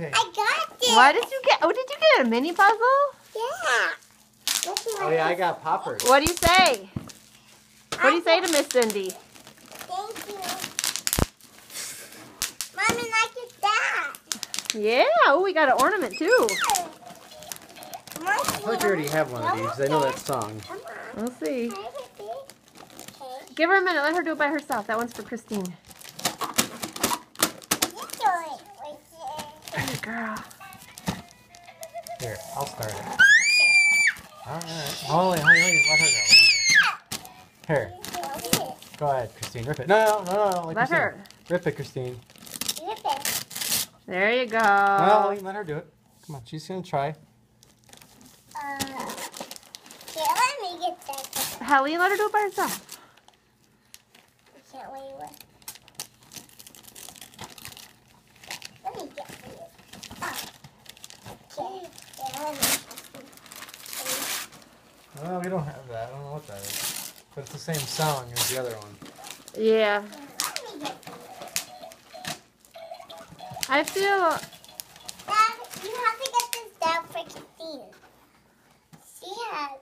Okay. I got it. What did you get? Oh, did you get a mini puzzle? Yeah. Oh yeah, I got poppers. What do you say? What do you say to Miss Cindy? Thank you. Mommy, like it that. Yeah. Oh, we got an ornament too. I thought you already have one of these. I know that song. We'll see. Give her a minute. Let her do it by herself. That one's for Christine. Good girl. Here, I'll start it. Alright. Oh, wait, let her go. Here. Go ahead, Christine. Rip it. No. Let Christine. her. Rip it, Christine. There you go. No, let her do it. Come on, she's going to try. Let me get that. Hallie, let her do it by herself. I can't wait. Let me get it. Oh, we don't have that. I don't know what that is. But it's the same song as the other one. Yeah. I feel... Dad, you have to get this down for Christine. She has